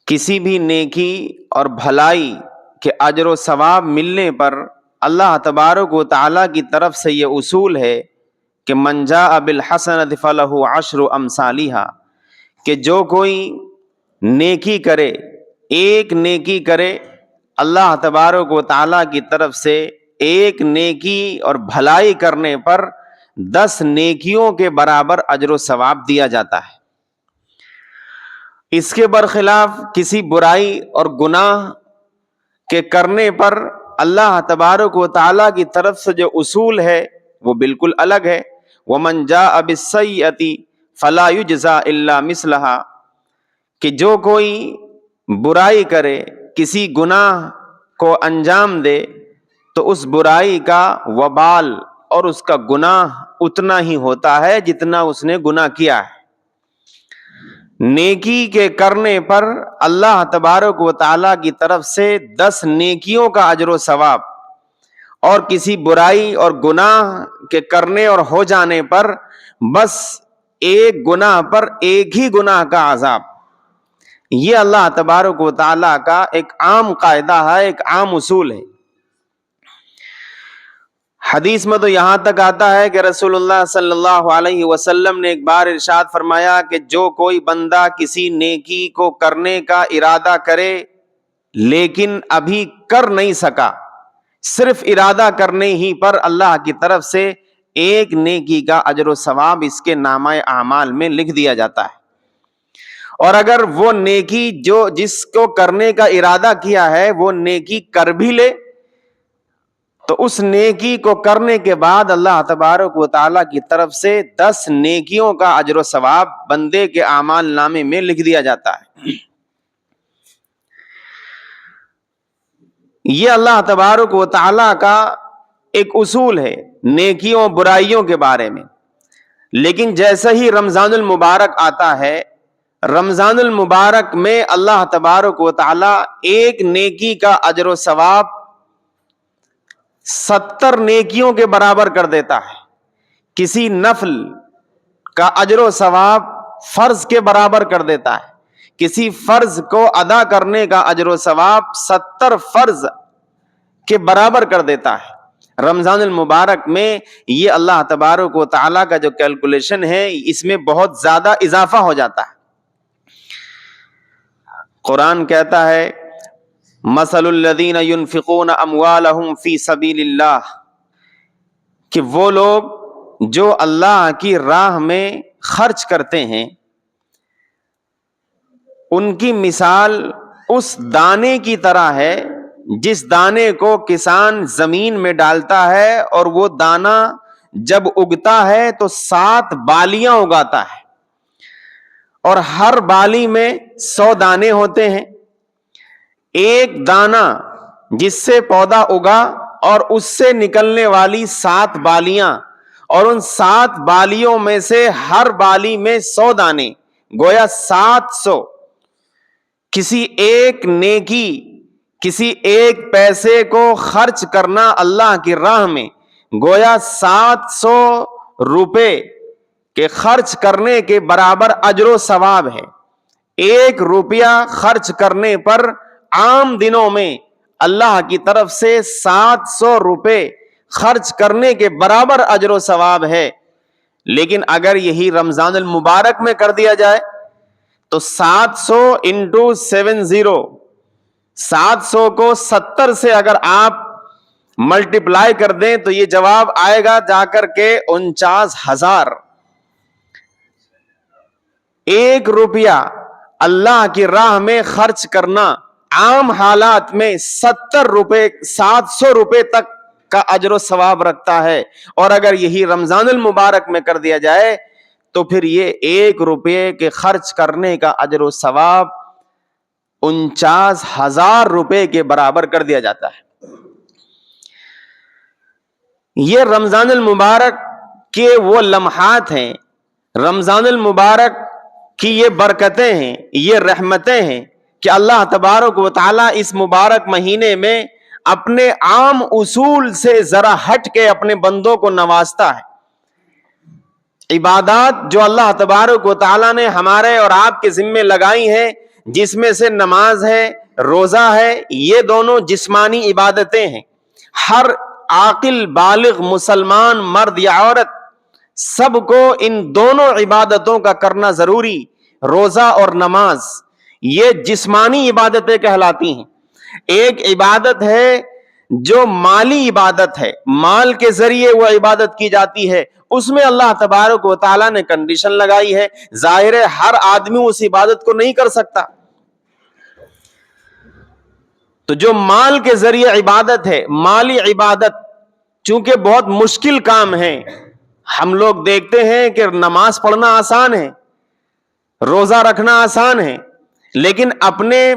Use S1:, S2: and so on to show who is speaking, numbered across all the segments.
S1: کسی بھی نیکی اور بھلائی کے اجر و ثواب ملنے پر اللہ تبارک و تعالیٰ کی طرف سے یہ اصول ہے کہ من جاء بالحسنۃ فلہ عشر امثالھا، کہ جو کوئی نیکی کرے، ایک نیکی کرے، اللہ تبارک و تعالیٰ کی طرف سے ایک نیکی اور بھلائی کرنے پر 10 نیکیوں کے برابر اجر و ثواب دیا جاتا ہے۔ اس کے برخلاف کسی برائی اور گناہ کے کرنے پر اللہ تبارک و تعالیٰ کی طرف سے جو اصول ہے وہ بالکل الگ ہے۔ وَمَنْ جَاءَ بِالسَّيِّئَةِ فَلَا يُجْزَىٰ إِلَّا مِثْلَهَا، کہ جو کوئی برائی کرے، کسی گناہ کو انجام دے، تو اس برائی کا وبال اور اس کا گناہ اتنا ہی ہوتا ہے جتنا اس نے گناہ کیا ہے۔ نیکی کے کرنے پر اللہ تبارک و تعالیٰ کی طرف سے 10 نیکیوں کا اجر و ثواب، اور کسی برائی اور گناہ کے کرنے اور ہو جانے پر بس ایک گناہ پر ایک ہی گناہ کا عذاب۔ یہ اللہ تبارک و تعالیٰ کا ایک عام قاعدہ ہے، ایک عام اصول ہے۔ حدیث میں تو یہاں تک آتا ہے کہ رسول اللہ صلی اللہ علیہ وسلم نے ایک بار ارشاد فرمایا کہ جو کوئی بندہ کسی نیکی کو کرنے کا ارادہ کرے لیکن ابھی کر نہیں سکا، صرف ارادہ کرنے ہی پر اللہ کی طرف سے ایک نیکی کا اجر و ثواب اس کے نامہ اعمال میں لکھ دیا جاتا ہے۔ اور اگر وہ نیکی جو جس کو کرنے کا ارادہ کیا ہے وہ نیکی کر بھی لے، تو اس نیکی کو کرنے کے بعد اللہ تبارک و تعالیٰ کی طرف سے 10 نیکیوں کا اجر و ثواب بندے کے اعمال نامے میں لکھ دیا جاتا ہے۔ یہ اللہ تبارک و تعالیٰ کا ایک اصول ہے نیکیوں برائیوں کے بارے میں۔ لیکن جیسے ہی رمضان المبارک آتا ہے، رمضان المبارک میں اللہ تبارک و تعالیٰ ایک نیکی کا اجر و ثواب 70 نیکیوں کے برابر کر دیتا ہے۔ کسی نفل کا اجر و ثواب فرض کے برابر کر دیتا ہے، کسی فرض کو ادا کرنے کا اجر و ثواب 70 فرض کے برابر کر دیتا ہے۔ رمضان المبارک میں یہ اللہ تبارک و تعالیٰ کا جو کیلکولیشن ہے اس میں بہت زیادہ اضافہ ہو جاتا ہے۔ قرآن کہتا ہے مثل الذین ينفقون اموالهم فی سبیل اللہ، کہ وہ لوگ جو اللہ کی راہ میں خرچ کرتے ہیں، ان کی مثال اس دانے کی طرح ہے جس دانے کو کسان زمین میں ڈالتا ہے، اور وہ دانہ جب اگتا ہے تو 7 بالیاں اگاتا ہے، اور ہر بالی میں 100 دانے ہوتے ہیں۔ ایک دانہ جس سے پودا اگا اور اس سے نکلنے والی 7 بالیاں، اور ان 7 بالیوں میں سے ہر بالی میں 100 دانے، گویا 700۔ کسی ایک نیکی، کسی ایک پیسے کو خرچ کرنا اللہ کی راہ میں، گویا 700 روپے کے خرچ کرنے کے برابر اجر و ثواب ہے۔ 1 روپیہ خرچ کرنے پر عام دنوں میں اللہ کی طرف سے 700 روپے خرچ کرنے کے برابر اجر و ثواب ہے۔ لیکن اگر یہی رمضان المبارک میں کر دیا جائے تو 700 انٹو 70، 700 کو 70 سے اگر آپ ملٹیپلائی کر دیں تو یہ جواب آئے گا جا کر کے 49,000۔ 1 روپیہ اللہ کی راہ میں خرچ کرنا عام حالات میں 700 روپے تک کا اجر و ثواب رکھتا ہے، اور اگر یہی رمضان المبارک میں کر دیا جائے تو پھر یہ 1 روپے کے خرچ کرنے کا اجر و ثواب 49,000 روپے کے برابر کر دیا جاتا ہے۔ یہ رمضان المبارک کے وہ لمحات ہیں، رمضان المبارک کی یہ برکتیں ہیں، یہ رحمتیں ہیں کہ اللہ تبارک و تعالیٰ اس مبارک مہینے میں اپنے عام اصول سے ذرا ہٹ کے اپنے بندوں کو نوازتا ہے۔ عبادات جو اللہ تبارک و تعالیٰ نے ہمارے اور آپ کے ذمے لگائی ہیں، جس میں سے نماز ہے، روزہ ہے، یہ دونوں جسمانی عبادتیں ہیں. ہر عاقل بالغ مسلمان مرد یا عورت سب کو ان دونوں عبادتوں کا کرنا ضروری. روزہ اور نماز یہ جسمانی عبادتیں کہلاتی ہیں. ایک عبادت ہے جو مالی عبادت ہے، مال کے ذریعے وہ عبادت کی جاتی ہے. اس میں اللہ تبارک و تعالیٰ نے کنڈیشن لگائی ہے. ظاہر ہے ہر آدمی اس عبادت کو نہیں کر سکتا. تو جو مال کے ذریعے عبادت ہے، مالی عبادت، چونکہ بہت مشکل کام ہے. ہم لوگ دیکھتے ہیں کہ نماز پڑھنا آسان ہے، روزہ رکھنا آسان ہے، لیکن اپنے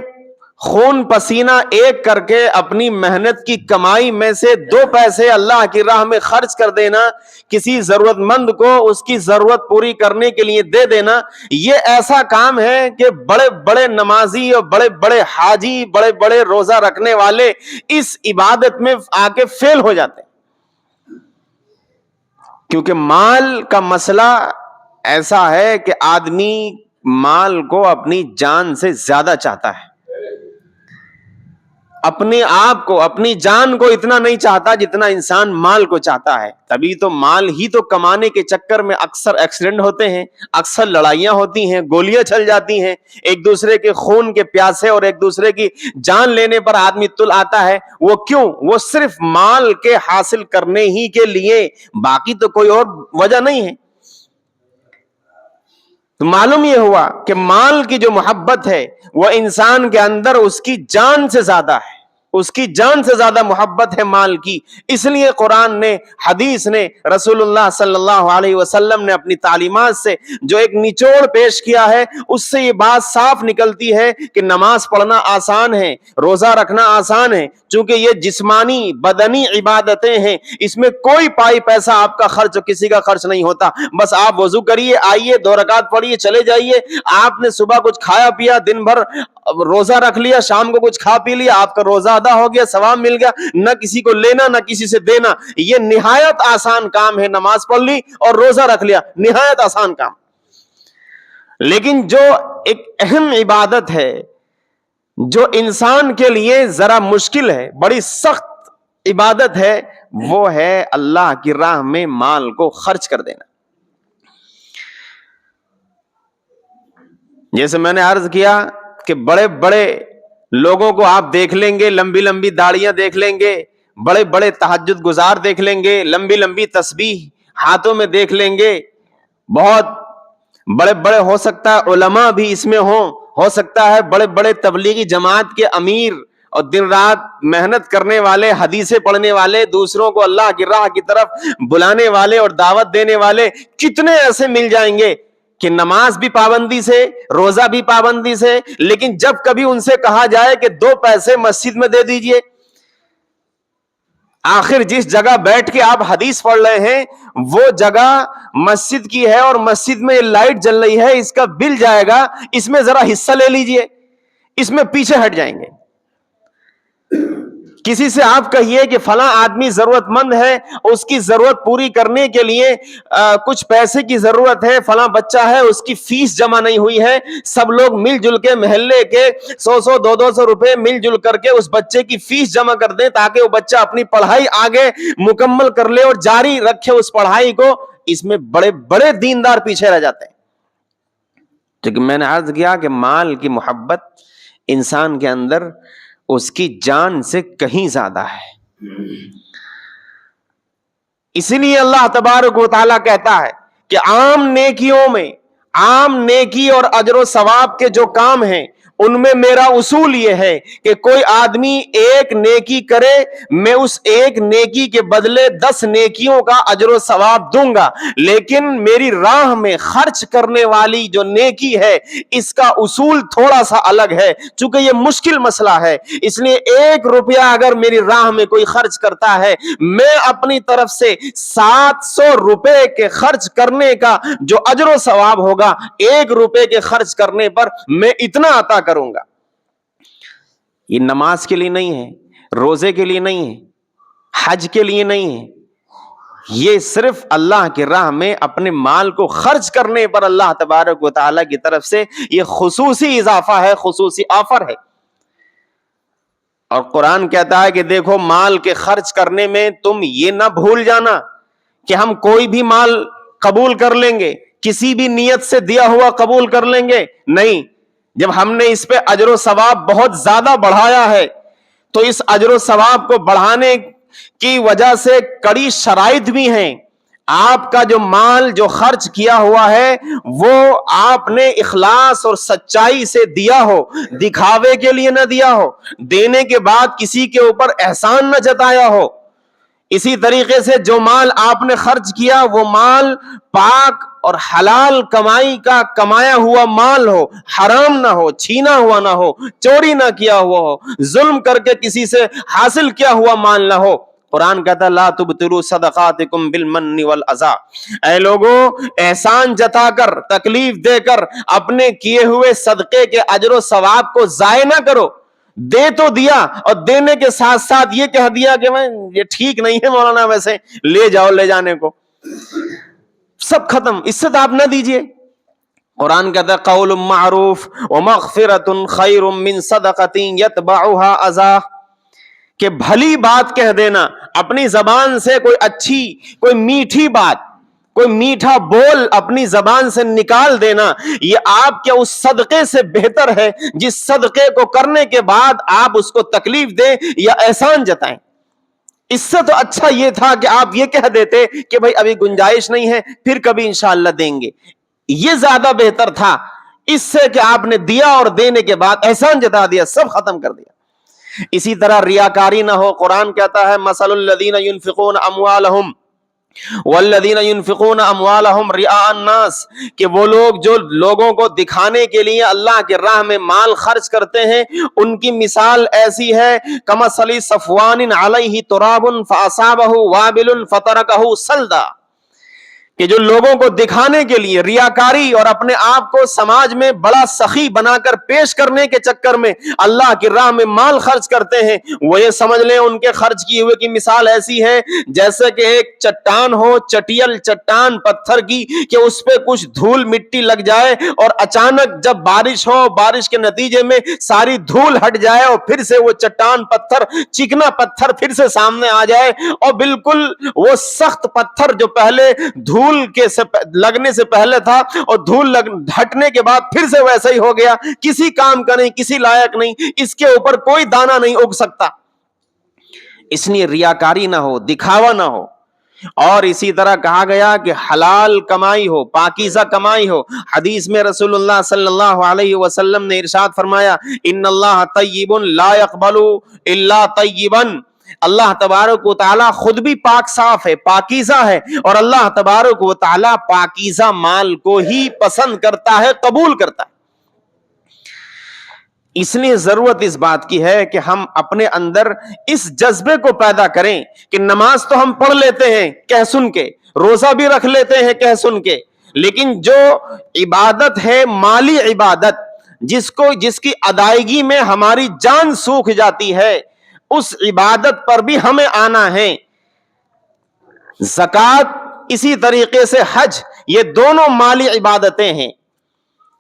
S1: خون پسینہ ایک کر کے اپنی محنت کی کمائی میں سے 2 پیسے اللہ کی راہ میں خرچ کر دینا، کسی ضرورت مند کو اس کی ضرورت پوری کرنے کے لیے دے دینا، یہ ایسا کام ہے کہ بڑے بڑے نمازی اور بڑے بڑے حاجی، بڑے بڑے روزہ رکھنے والے اس عبادت میں آ کے فیل ہو جاتے ہیں. کیونکہ مال کا مسئلہ ایسا ہے کہ آدمی مال کو اپنی جان سے زیادہ چاہتا ہے. اپنے آپ کو، اپنی جان کو اتنا نہیں چاہتا جتنا انسان مال کو چاہتا ہے. تبھی تو مال ہی تو کمانے کے چکر میں اکثر ایکسیڈنٹ ہوتے ہیں، اکثر لڑائیاں ہوتی ہیں، گولیاں چل جاتی ہیں، ایک دوسرے کے خون کے پیاسے اور ایک دوسرے کی جان لینے پر آدمی تل آتا ہے. وہ کیوں؟ وہ صرف مال کے حاصل کرنے ہی کے لیے، باقی تو کوئی اور وجہ نہیں ہے. تو معلوم یہ ہوا کہ مال کی جو محبت ہے وہ انسان کے اندر اس کی جان سے زیادہ ہے، اس کی جان سے زیادہ محبت ہے مال کی. اس لیے قرآن نے، حدیث نے، رسول اللہ صلی اللہ علیہ وسلم نے اپنی تعلیمات سے جو ایک نچوڑ پیش کیا ہے، اس سے یہ بات صاف نکلتی ہے کہ نماز پڑھنا آسان ہے، روزہ رکھنا آسان ہے، چونکہ یہ جسمانی بدنی عبادتیں ہیں. اس میں کوئی پائی پیسہ آپ کا خرچ، کسی کا خرچ نہیں ہوتا. بس آپ وضو کریے، آئیے، 2 رکعت پڑھیے، چلے جائیے. آپ نے صبح کچھ کھایا پیا، دن بھر روزہ رکھ لیا، شام کو کچھ کھا پی لیا، آپ کا روزہ ادا ہو گیا، ثواب مل گیا. نہ کسی کو لینا، نہ کسی سے دینا. یہ نہایت آسان کام ہے. نماز پڑھ لی اور روزہ رکھ لیا، نہایت آسان کام. لیکن جو ایک اہم عبادت ہے، جو انسان کے لیے ذرا مشکل ہے، بڑی سخت عبادت ہے، وہ ہے اللہ کی راہ میں مال کو خرچ کر دینا. جیسے میں نے عرض کیا کہ بڑے بڑے لوگوں کو آپ دیکھ لیں گے، لمبی لمبی داڑیاں دیکھ لیں گے، بڑے بڑے تہجد گزار دیکھ لیں گے، لمبی لمبی تسبیح ہاتھوں میں دیکھ لیں گے. بہت بڑے بڑے، ہو سکتا ہے علماء بھی اس میں ہو سکتا ہے بڑے بڑے تبلیغی جماعت کے امیر اور دن رات محنت کرنے والے، حدیثیں پڑھنے والے، دوسروں کو اللہ کی راہ کی طرف بلانے والے اور دعوت دینے والے کتنے ایسے مل جائیں گے کہ نماز بھی پابندی سے، روزہ بھی پابندی سے، لیکن جب کبھی ان سے کہا جائے کہ 2 پیسے مسجد میں دے دیجئے، آخر جس جگہ بیٹھ کے آپ حدیث پڑھ رہے ہیں وہ جگہ مسجد کی ہے اور مسجد میں لائٹ جل رہی ہے، اس کا بل جائے گا، اس میں ذرا حصہ لے لیجئے، اس میں پیچھے ہٹ جائیں گے. کسی سے آپ کہیے کہ فلاں آدمی ضرورت مند ہے، اس کی ضرورت پوری کرنے کے لیے کچھ پیسے کی ضرورت ہے، فلاں بچہ ہے، اس کی فیس جمع نہیں ہوئی ہے، سب لوگ مل جل کے محلے کے 100 200 روپے مل جل کر کے اس بچے کی فیس جمع کر دیں تاکہ وہ بچہ اپنی پڑھائی آگے مکمل کر لے اور جاری رکھے اس پڑھائی کو. اس میں بڑے بڑے دیندار پیچھے رہ جاتے ہیں. کیونکہ میں نے عرض کیا کہ مال کی محبت انسان کے اندر اس کی جان سے کہیں زیادہ ہے. اسی لیے اللہ تبارک و تعالیٰ کہتا ہے کہ عام نیکیوں میں، عام نیکی اور اجر و ثواب کے جو کام ہیں ان میں میرا اصول یہ ہے کہ کوئی آدمی ایک نیکی کرے، میں اس ایک نیکی کے بدلے 10 نیکیوں کا اجر و ثواب دوں گا. لیکن میری راہ میں خرچ کرنے والی جو نیکی ہے اس کا اصول تھوڑا سا الگ ہے. چونکہ یہ مشکل مسئلہ ہے، اس لیے 1 روپیہ اگر میری راہ میں کوئی خرچ کرتا ہے، میں اپنی طرف سے 700 روپے کے خرچ کرنے کا جو اجر و ثواب ہوگا 1 روپے کے خرچ کرنے پر میں اتنا عطا کروں گا. یہ نماز کے لیے نہیں ہے، روزے کے لیے نہیں ہے، حج کے لیے نہیں ہے، یہ صرف اللہ کی راہ میں اپنے مال کو خرچ کرنے پر اللہ تبارک و تعالیٰ کی طرف سے یہ خصوصی اضافہ ہے، خصوصی آفر ہے۔ اور قرآن کہتا ہے کہ دیکھو مال کے خرچ کرنے میں تم یہ نہ بھول جانا کہ ہم کوئی بھی مال قبول کر لیں گے، کسی بھی نیت سے دیا ہوا قبول کر لیں گے، نہیں۔ جب ہم نے اس پہ اجر و ثواب بہت زیادہ بڑھایا ہے تو اس اجر و ثواب کو بڑھانے کی وجہ سے کڑی شرائط بھی ہیں۔ آپ کا جو مال جو خرچ کیا ہوا ہے وہ آپ نے اخلاص اور سچائی سے دیا ہو، دکھاوے کے لیے نہ دیا ہو، دینے کے بعد کسی کے اوپر احسان نہ جتایا ہو۔ اسی طریقے سے جو مال آپ نے خرچ کیا وہ مال پاک اور حلال کمائی کا کمایا ہوا مال ہو، حرام نہ ہو، چھینا ہوا نہ ہو، چوری نہ کیا ہوا ہو، ظلم کر کے کسی سے حاصل کیا ہوا مال نہ ہو۔ قرآن کہتا ہے لا تبطلوا صدقاتکم بالمن والعذا، اے لوگوں احسان جتا کر، تکلیف دے کر اپنے کیے ہوئے صدقے کے اجر و ثواب کو ضائع نہ کرو۔ دے تو دیا اور دینے کے ساتھ ساتھ یہ کہہ دیا کہ میں یہ ٹھیک نہیں ہے مولانا، ویسے لے جاؤ، لے جانے کو سب ختم، اس سے تو آپ نہ دیجئے۔ قرآن کہتا ہے قول معروف ومغفرۃ خیر من صدقۃ یتبعها اذى، کہ بھلی بات کہہ دینا، اپنی زبان سے کوئی اچھی، کوئی میٹھی بات، کوئی میٹھا بول اپنی زبان سے نکال دینا، یہ آپ کے اس صدقے سے بہتر ہے جس صدقے کو کرنے کے بعد آپ اس کو تکلیف دیں یا احسان جتائیں۔ اس سے تو اچھا یہ تھا کہ آپ یہ کہہ دیتے کہ بھائی ابھی گنجائش نہیں ہے، پھر کبھی انشاءاللہ دیں گے، یہ زیادہ بہتر تھا اس سے کہ آپ نے دیا اور دینے کے بعد احسان جتا دیا، سب ختم کر دیا۔ اسی طرح ریاکاری نہ ہو۔ قرآن کہتا ہے مثل الذین ينفقون اموالهم والذین ينفقون اموالهم رئاء الناس، کہ وہ لوگ جو لوگوں کو دکھانے کے لیے اللہ کے راہ میں مال خرچ کرتے ہیں، ان کی مثال ایسی ہے کمثل صفوان علیہ تراب فاصابہ وابل فترکہ صلدا، کہ جو لوگوں کو دکھانے کے لیے ریاکاری اور اپنے آپ کو سماج میں بڑا سخی بنا کر پیش کرنے کے چکر میں اللہ کی راہ میں مال خرچ کرتے ہیں، وہ یہ سمجھ لیں ان کے خرچ کیے ہوئے کی مثال ایسی ہے جیسے کہ ایک چٹان ہو، چٹیل چٹان پتھر کی، کہ اس پہ کچھ دھول مٹی لگ جائے اور اچانک جب بارش ہو، بارش کے نتیجے میں ساری دھول ہٹ جائے اور پھر سے وہ چٹان پتھر، چکنا پتھر پھر سے سامنے آ جائے، اور بالکل وہ سخت پتھر جو پہلے دھول کے لگنے سے پہلے تھا اور دھول ہٹنے کے بعد پھر سے ویسا ہی ہو گیا، کسی کام کا نہیں، کسی لائق نہیں، اس کے اوپر کوئی دانہ نہیں اگ سکتا۔ اس لیے ریاکاری نہ ہو، دکھاوا نہ ہو۔ اور اسی طرح کہا گیا کہ حلال کمائی ہو، پاکیزہ کمائی ہو۔ حدیث میں رسول اللہ صلی اللہ علیہ وسلم نے ارشاد فرمایا ان اللہ طیب لا يقبل الا طیبا، اللہ تبارک و تعالی خود بھی پاک صاف ہے، پاکیزہ ہے، اور اللہ تبارک و تعالی پاکیزہ مال کو ہی پسند کرتا ہے، قبول کرتا ہے۔ اس لیے ضرورت اس بات کی ہے کہ ہم اپنے اندر اس جذبے کو پیدا کریں کہ نماز تو ہم پڑھ لیتے ہیں کہہ سن کے، روزہ بھی رکھ لیتے ہیں کہہ سن کے، لیکن جو عبادت ہے مالی عبادت، جس کی ادائیگی میں ہماری جان سوکھ جاتی ہے، اس عبادت پر بھی ہمیں آنا ہے۔ زکوٰۃ اسی طریقے سے حج، یہ دونوں مالی عبادتیں ہیں۔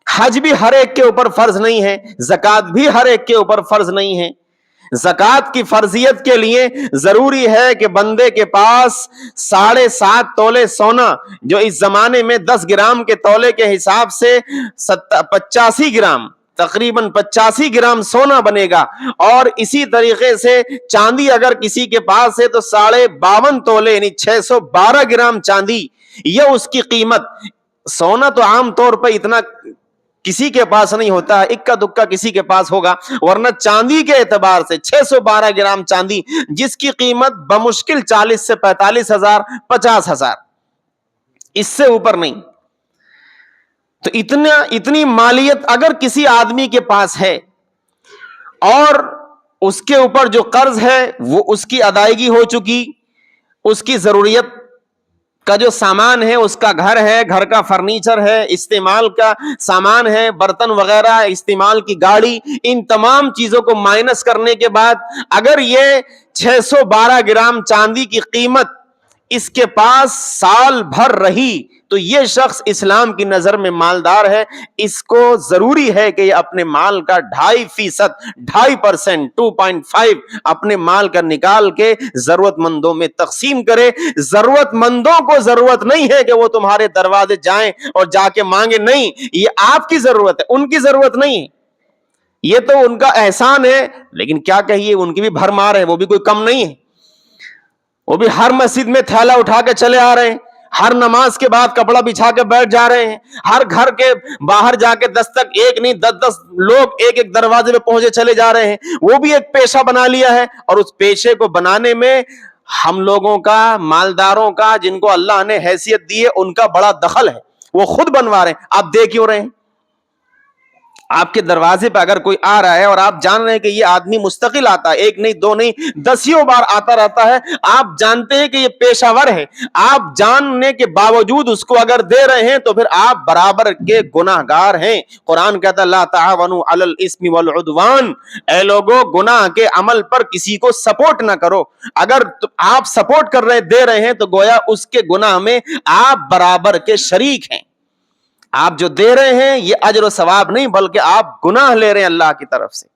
S1: حج بھی ہر ایک کے اوپر فرض نہیں ہے، زکوٰۃ بھی ہر ایک کے اوپر فرض نہیں ہے۔ زکوٰۃ کی فرضیت کے لیے ضروری ہے کہ بندے کے پاس 7.5 تولے سونا، جو اس زمانے میں 10 گرام کے تولے کے حساب سے 85 گرام، تقریباً 85 گرام سونا بنے گا، اور اسی طریقے سے چاندی اگر کسی کے پاس ہے تو 52.5 تولے یعنی 612 گرام چاندی، یہ اس کی قیمت۔ سونا تو عام طور پر اتنا کسی کے پاس نہیں ہوتا ہے، اکا دکا کسی کے پاس ہوگا، ورنہ چاندی کے اعتبار سے 612 گرام چاندی، جس کی قیمت بمشکل 40 سے 45 ہزار، 50 ہزار، اس سے اوپر نہیں۔ تو اتنی مالیت اگر کسی آدمی کے پاس ہے اور اس کے اوپر جو قرض ہے وہ اس کی ادائیگی ہو چکی، اس کی ضروریت کا جو سامان ہے، اس کا گھر ہے، گھر کا فرنیچر ہے، استعمال کا سامان ہے، برتن وغیرہ، استعمال کی گاڑی، ان تمام چیزوں کو مائنس کرنے کے بعد اگر یہ 612 گرام چاندی کی قیمت اس کے پاس سال بھر رہی تو یہ شخص اسلام کی نظر میں مالدار ہے. اس کو ضروری ہے کہ یہ اپنے مال کا 2.5%، 2.5%، 2.5 اپنے مال کا نکال کے ضرورت مندوں میں تقسیم کرے. ضرورت مندوں کو ضرورت نہیں ہے کہ وہ تمہارے دروازے جائیں اور جا کے مانگے، نہیں، یہ آپ کی ضرورت ہے، ان کی ضرورت نہیں ہے. یہ تو ان کا احسان ہے، لیکن کیا کہیے ان کی بھی بھرمار ہے، وہ بھی کوئی کم نہیں ہے. وہ بھی ہر مسجد میں تھیلا اٹھا کے چلے آ رہے ہیں، ہر نماز کے بعد کپڑا بچھا کے بیٹھ جا رہے ہیں، ہر گھر کے باہر جا کے دستک، ایک نہیں 10 لوگ ایک ایک دروازے پہ پہنچے چلے جا رہے ہیں. وہ بھی ایک پیشہ بنا لیا ہے، اور اس پیشے کو بنانے میں ہم لوگوں کا، مالداروں کا، جن کو اللہ نے حیثیت دی ہے، ان کا بڑا دخل ہے. وہ خود بنوا رہے ہیں، آپ دیکھ کیوں رہے ہیں؟ آپ کے دروازے پہ اگر کوئی آ رہا ہے اور آپ جان رہے ہیں کہ یہ آدمی مستقل آتا ہے، ایک نہیں دو نہیں 10 بار آتا رہتا ہے، آپ جانتے ہیں کہ یہ پیشہ ور ہے، آپ جاننے کے باوجود اس کو اگر دے رہے ہیں تو پھر آپ برابر کے گناہگار ہیں. قرآن کہتا ہے لا تعاونوا علی الاثم والعدوان، اے لوگو گناہ کے عمل پر کسی کو سپورٹ نہ کرو. اگر آپ سپورٹ کر رہے دے رہے ہیں تو گویا اس کے گناہ میں آپ برابر کے شریک ہیں. آپ جو دے رہے ہیں یہ اجر و ثواب نہیں، بلکہ آپ گناہ لے رہے ہیں اللہ کی طرف سے.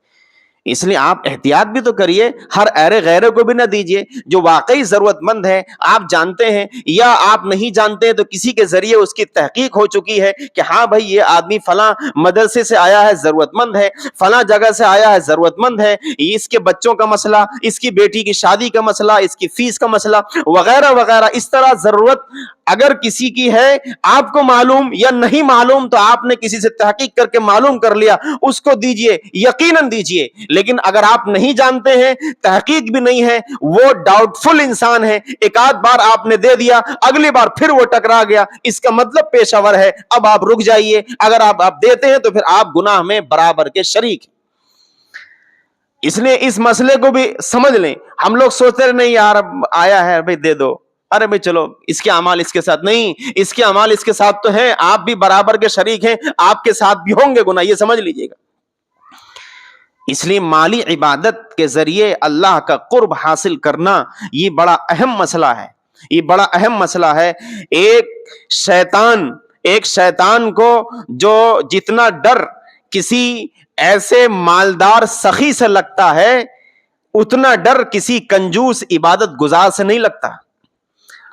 S1: اس لیے آپ احتیاط بھی تو کریے، ہر ایرے غیرے کو بھی نہ دیجیے. جو واقعی ضرورت مند ہے، آپ جانتے ہیں یا آپ نہیں جانتے تو کسی کے ذریعے اس کی تحقیق ہو چکی ہے کہ ہاں بھائی یہ آدمی فلاں مدرسے سے آیا ہے، ضرورت مند ہے، فلاں جگہ سے آیا ہے، ضرورت مند ہے، اس کے بچوں کا مسئلہ، اس کی بیٹی کی شادی کا مسئلہ، اس کی فیس کا مسئلہ وغیرہ وغیرہ. اس طرح ضرورت اگر کسی کی ہے، آپ کو معلوم یا نہیں معلوم، تو آپ نے کسی سے تحقیق کر کے معلوم کر لیا، اس کو دیجئے، یقیناً دیجئے. لیکن اگر آپ نہیں جانتے ہیں، تحقیق بھی نہیں ہے، وہ ڈاؤٹ فل انسان ہے، ایک آدھ بار آپ نے دے دیا، اگلی بار پھر وہ ٹکرا گیا، اس کا مطلب پیشہ ور ہے. اب آپ رک جائیے. اگر آپ دیتے ہیں تو پھر آپ گناہ میں برابر کے شریک ہیں. اس لیے اس مسئلے کو بھی سمجھ لیں. ہم لوگ سوچتے ہیں نہیں یار آیا ہے بھائی دے دو، ارے بھائی چلو اس کے اعمال اس کے ساتھ نہیں، اس کے اعمال اس کے ساتھ تو ہیں، آپ بھی برابر کے شریک ہیں، آپ کے ساتھ بھی ہوں گے گناہ، یہ سمجھ لیجئے گا. اس لیے مالی عبادت کے ذریعے اللہ کا قرب حاصل کرنا یہ بڑا اہم مسئلہ ہے. یہ بڑا اہم مسئلہ ہے. ایک شیطان کو جو جتنا ڈر کسی ایسے مالدار سخی سے لگتا ہے، اتنا ڈر کسی کنجوس عبادت گزار سے نہیں لگتا.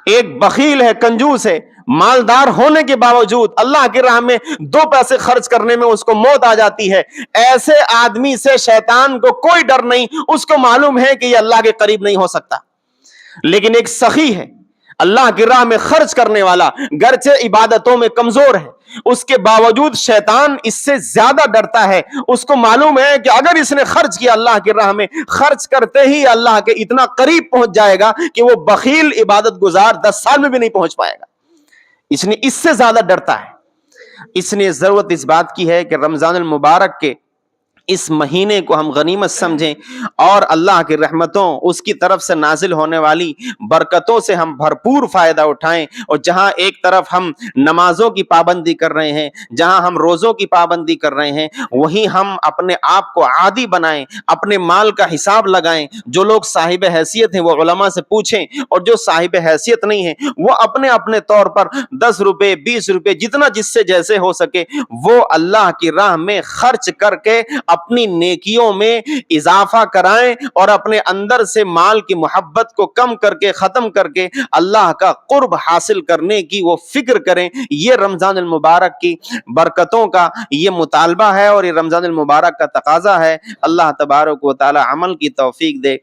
S1: ایک بخیل ہے، کنجوس ہے، مالدار ہونے کے باوجود اللہ کی راہ میں 2 پیسے خرچ کرنے میں اس کو موت آ جاتی ہے. ایسے آدمی سے شیطان کو کوئی ڈر نہیں، اس کو معلوم ہے کہ یہ اللہ کے قریب نہیں ہو سکتا. لیکن ایک سخی ہے، اللہ کی راہ میں خرچ کرنے والا، گرچہ عبادتوں میں کمزور ہے، اس کے باوجود شیطان اس سے زیادہ ڈرتا ہے. اس کو معلوم ہے کہ اگر اس نے خرچ کیا اللہ کی راہ میں، خرچ کرتے ہی اللہ کے اتنا قریب پہنچ جائے گا کہ وہ بخیل عبادت گزار 10 سال میں بھی نہیں پہنچ پائے گا. اس نے اس سے زیادہ ڈرتا ہے. اس لیے ضرورت اس بات کی ہے کہ رمضان المبارک کے اس مہینے کو ہم غنیمت سمجھیں اور اللہ کی رحمتوں، اس کی طرف سے نازل ہونے والی برکتوں سے ہم بھرپور فائدہ اٹھائیں. اور جہاں ایک طرف ہم نمازوں کی پابندی کر رہے ہیں، جہاں ہم روزوں کی پابندی کر رہے ہیں، وہیں ہم اپنے آپ کو عادی بنائیں، اپنے مال کا حساب لگائیں. جو لوگ صاحب حیثیت ہیں وہ علماء سے پوچھیں، اور جو صاحب حیثیت نہیں ہیں وہ اپنے اپنے طور پر 10 روپے 20 روپے جتنا جس سے جیسے ہو سکے وہ اللہ کی راہ میں خرچ کر کے اپنی نیکیوں میں اضافہ کرائیں، اور اپنے اندر سے مال کی محبت کو کم کر کے، ختم کر کے اللہ کا قرب حاصل کرنے کی وہ فکر کریں. یہ رمضان المبارک کی برکتوں کا یہ مطالبہ ہے اور یہ رمضان المبارک کا تقاضا ہے. اللہ تبارک و تعالی عمل کی توفیق دے.